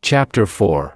Chapter 4.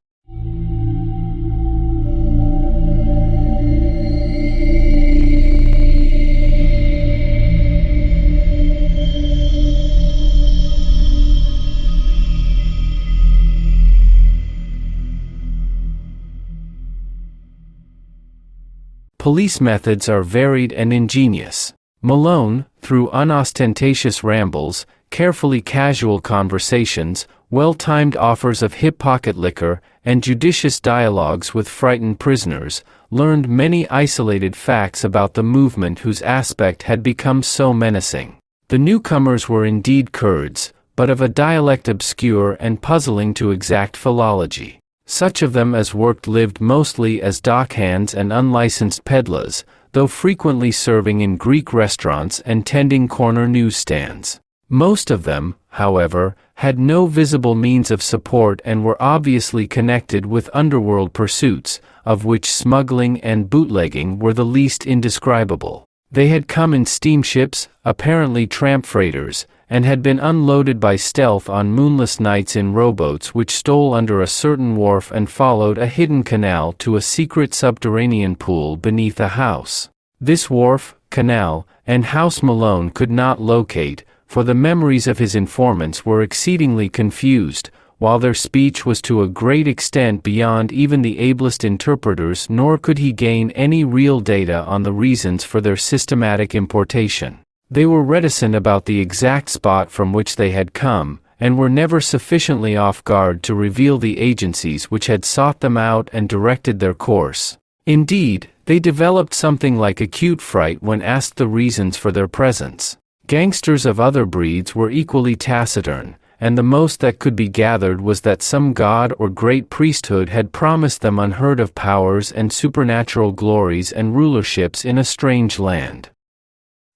Police methods are varied and ingenious. Malone, through unostentatious rambles, carefully casual conversations, well-timed offers of hip pocket liquor, and judicious dialogues with frightened prisoners, learned many isolated facts about the movement whose aspect had become so menacing. The newcomers were indeed Kurds, but of a dialect obscure and puzzling to exact philology. Such of them as worked lived mostly as dockhands and unlicensed peddlers, though frequently serving in Greek restaurants and tending corner newsstands. Most of them, however, had no visible means of support and were obviously connected with underworld pursuits, of which smuggling and bootlegging were the least indescribable. They had come in steamships, apparently tramp freighters, and had been unloaded by stealth on moonless nights in rowboats which stole under a certain wharf and followed a hidden canal to a secret subterranean pool beneath a house. This wharf, canal, and house Malone could not locate, for the memories of his informants were exceedingly confused, while their speech was to a great extent beyond even the ablest interpreters, nor could he gain any real data on the reasons for their systematic importation. They were reticent about the exact spot from which they had come, and were never sufficiently off guard to reveal the agencies which had sought them out and directed their course. Indeed, they developed something like acute fright when asked the reasons for their presence. Gangsters of other breeds were equally taciturn, and the most that could be gathered was that some god or great priesthood had promised them unheard-of powers and supernatural glories and rulerships in a strange land.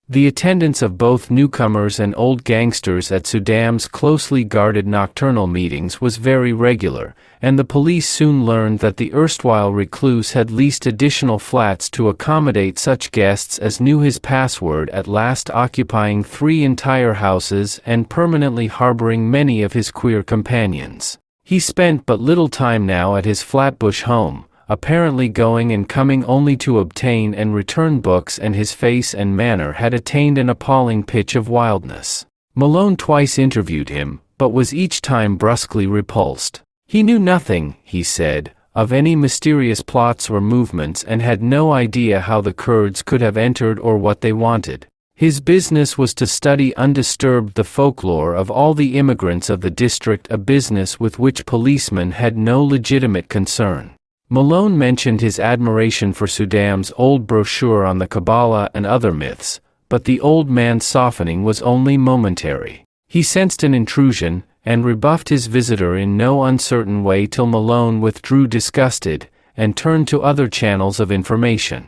The attendance of both newcomers and old gangsters at Suydam's closely guarded nocturnal meetings was very regular, and the police soon learned that the erstwhile recluse had leased additional flats to accommodate such guests as knew his password, at last occupying 3 entire houses and permanently harboring many of his queer companions. He spent but little time now at his Flatbush home, apparently going and coming only to obtain and return books, and his face and manner had attained an appalling pitch of wildness. Malone twice interviewed him, but was each time brusquely repulsed. He knew nothing, he said, of any mysterious plots or movements, and had no idea how the Kurds could have entered or what they wanted. His business was to study undisturbed the folklore of all the immigrants of the district, a business with which policemen had no legitimate concern. Malone mentioned his admiration for Suydam's old brochure on the Kabbalah and other myths, but the old man's softening was only momentary. He sensed an intrusion, and rebuffed his visitor in no uncertain way till Malone withdrew disgusted, and turned to other channels of information.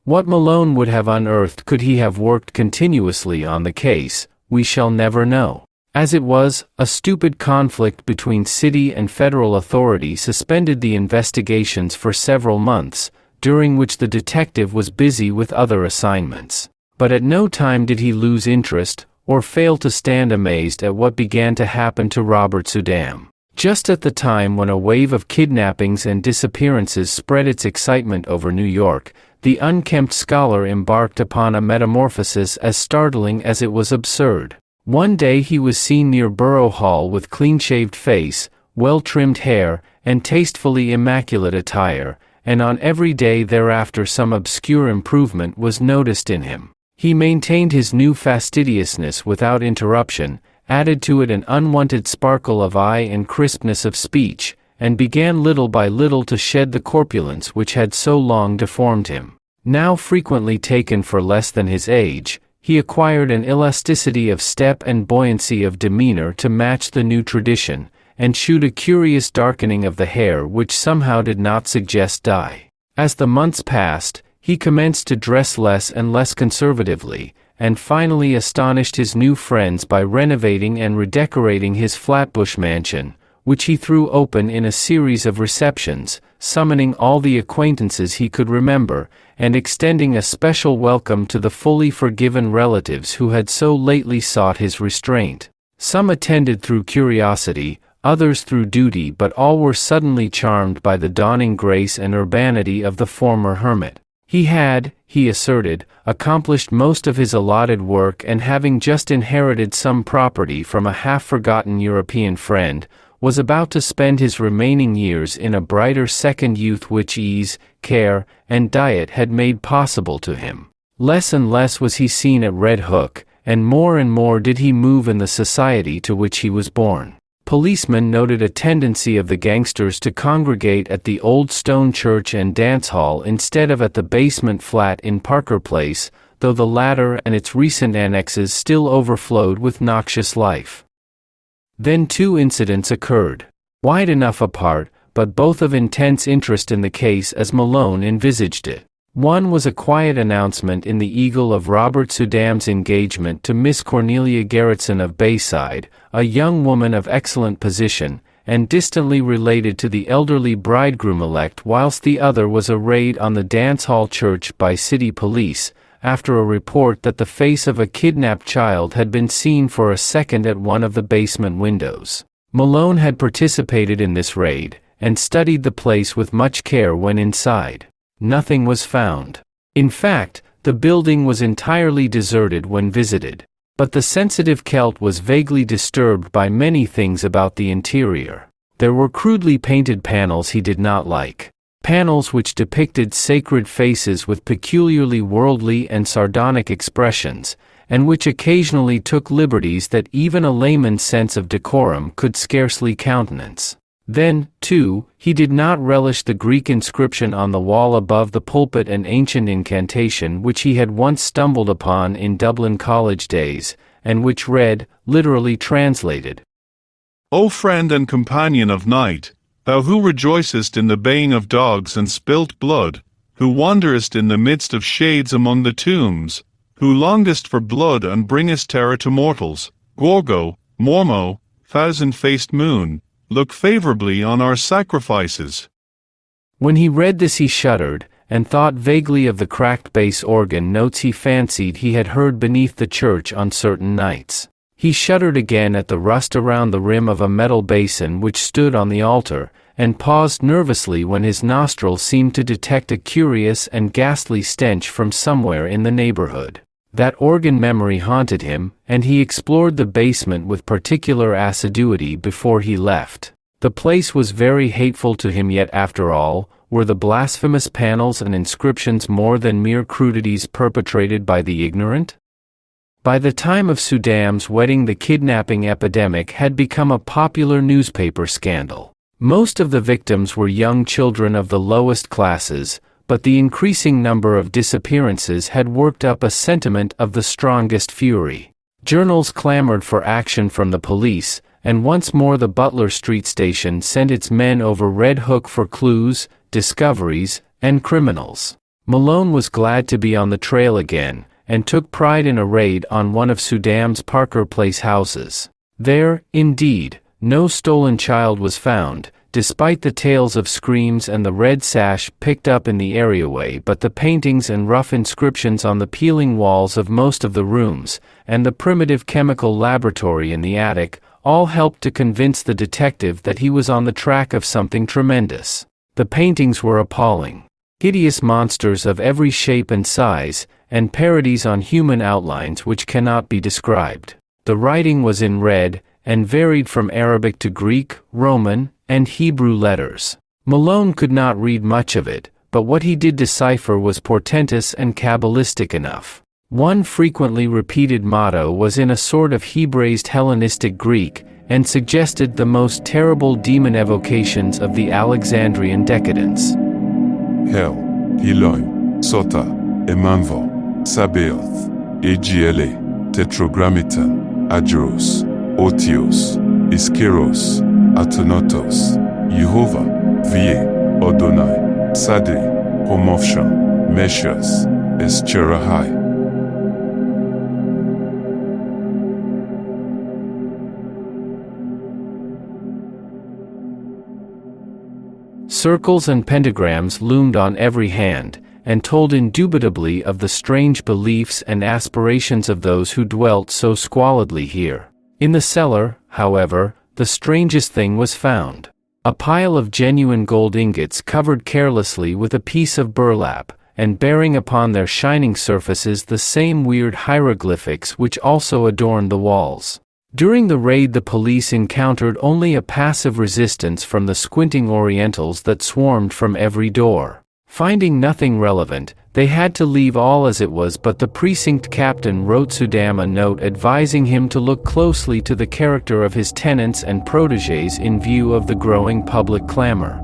What Malone would have unearthed could he have worked continuously on the case, we shall never know. As it was, a stupid conflict between city and federal authority suspended the investigations for several months, during which the detective was busy with other assignments. But at no time did he lose interest, or fail to stand amazed at what began to happen to Robert Suydam. Just at the time when a wave of kidnappings and disappearances spread its excitement over New York, the unkempt scholar embarked upon a metamorphosis as startling as it was absurd. One day he was seen near Borough Hall with clean-shaved face, well-trimmed hair, and tastefully immaculate attire, and on every day thereafter some obscure improvement was noticed in him. He maintained his new fastidiousness without interruption, added to it an unwonted sparkle of eye and crispness of speech, and began little by little to shed the corpulence which had so long deformed him. Now frequently taken for less than his age, he acquired an elasticity of step and buoyancy of demeanor to match the new tradition, and shewed a curious darkening of the hair which somehow did not suggest dye. As the months passed, he commenced to dress less and less conservatively, and finally astonished his new friends by renovating and redecorating his Flatbush mansion, which he threw open in a series of receptions, summoning all the acquaintances he could remember, and extending a special welcome to the fully forgiven relatives who had so lately sought his restraint. Some attended through curiosity, others through duty, but all were suddenly charmed by the dawning grace and urbanity of the former hermit. He had, he asserted, accomplished most of his allotted work, and having just inherited some property from a half-forgotten European friend, was about to spend his remaining years in a brighter second youth which ease, care, and diet had made possible to him. Less and less was he seen at Red Hook, and more did he move in the society to which he was born. Policemen noted a tendency of the gangsters to congregate at the Old Stone Church and Dance Hall instead of at the basement flat in Parker Place, though the latter and its recent annexes still overflowed with noxious life. Then two incidents occurred, wide enough apart, but both of intense interest in the case as Malone envisaged it. One was a quiet announcement in the Eagle of Robert Suydam's engagement to Miss Cornelia Gerritsen of Bayside, a young woman of excellent position, and distantly related to the elderly bridegroom-elect, whilst the other was a raid on the dance hall church by city police, after a report that the face of a kidnapped child had been seen for a second at one of the basement windows. Malone had participated in this raid, and studied the place with much care when inside. Nothing was found. In fact, the building was entirely deserted when visited. But the sensitive Celt was vaguely disturbed by many things about the interior. There were crudely painted panels he did not like. Panels which depicted sacred faces with peculiarly worldly and sardonic expressions, and which occasionally took liberties that even a layman's sense of decorum could scarcely countenance. Then, too, he did not relish the Greek inscription on the wall above the pulpit, an ancient incantation which he had once stumbled upon in Dublin college days, and which read, literally translated, O friend and companion of night, thou who rejoicest in the baying of dogs and spilt blood, who wanderest in the midst of shades among the tombs, who longest for blood and bringest terror to mortals, Gorgo, Mormo, thousand-faced moon, look favorably on our sacrifices. When he read this he shuddered, and thought vaguely of the cracked bass organ notes he fancied he had heard beneath the church on certain nights. He shuddered again at the rust around the rim of a metal basin which stood on the altar, and paused nervously when his nostrils seemed to detect a curious and ghastly stench from somewhere in the neighborhood. That organ memory haunted him, and he explored the basement with particular assiduity before he left. The place was very hateful to him, yet after all, were the blasphemous panels and inscriptions more than mere crudities perpetrated by the ignorant? By the time of Suydam's wedding, the kidnapping epidemic had become a popular newspaper scandal. Most of the victims were young children of the lowest classes, but the increasing number of disappearances had worked up a sentiment of the strongest fury. Journals clamored for action from the police, and once more the Butler Street station sent its men over Red Hook for clues, discoveries, and criminals. Malone was glad to be on the trail again, and took pride in a raid on one of Suydam's Parker Place houses. There, indeed, no stolen child was found, despite the tales of screams and the red sash picked up in the areaway, but the paintings and rough inscriptions on the peeling walls of most of the rooms, and the primitive chemical laboratory in the attic, all helped to convince the detective that he was on the track of something tremendous. The paintings were appalling. Hideous monsters of every shape and size, and parodies on human outlines which cannot be described. The writing was in red, and varied from Arabic to Greek, Roman, and Hebrew letters. Malone could not read much of it, but what he did decipher was portentous and Kabbalistic enough. One frequently repeated motto was in a sort of Hebraized Hellenistic Greek, and suggested the most terrible demon evocations of the Alexandrian decadence. Hell, Elohim, Sota, Emanvo, Sabaoth, Agla, Tetragrammaton, Adros, Otios, Iskeros, Athanatos, Jehovah, Va, Adonai, Sadri, Homofshan, Meshas, Escherahai. Circles and pentagrams loomed on every hand, and told indubitably of the strange beliefs and aspirations of those who dwelt so squalidly here. In the cellar, however, the strangest thing was found. A pile of genuine gold ingots covered carelessly with a piece of burlap, and bearing upon their shining surfaces the same weird hieroglyphics which also adorned the walls. During the raid, the police encountered only a passive resistance from the squinting Orientals that swarmed from every door. Finding nothing relevant, they had to leave all as it was, but the precinct captain wrote Suydam a note advising him to look closely to the character of his tenants and protégés in view of the growing public clamor.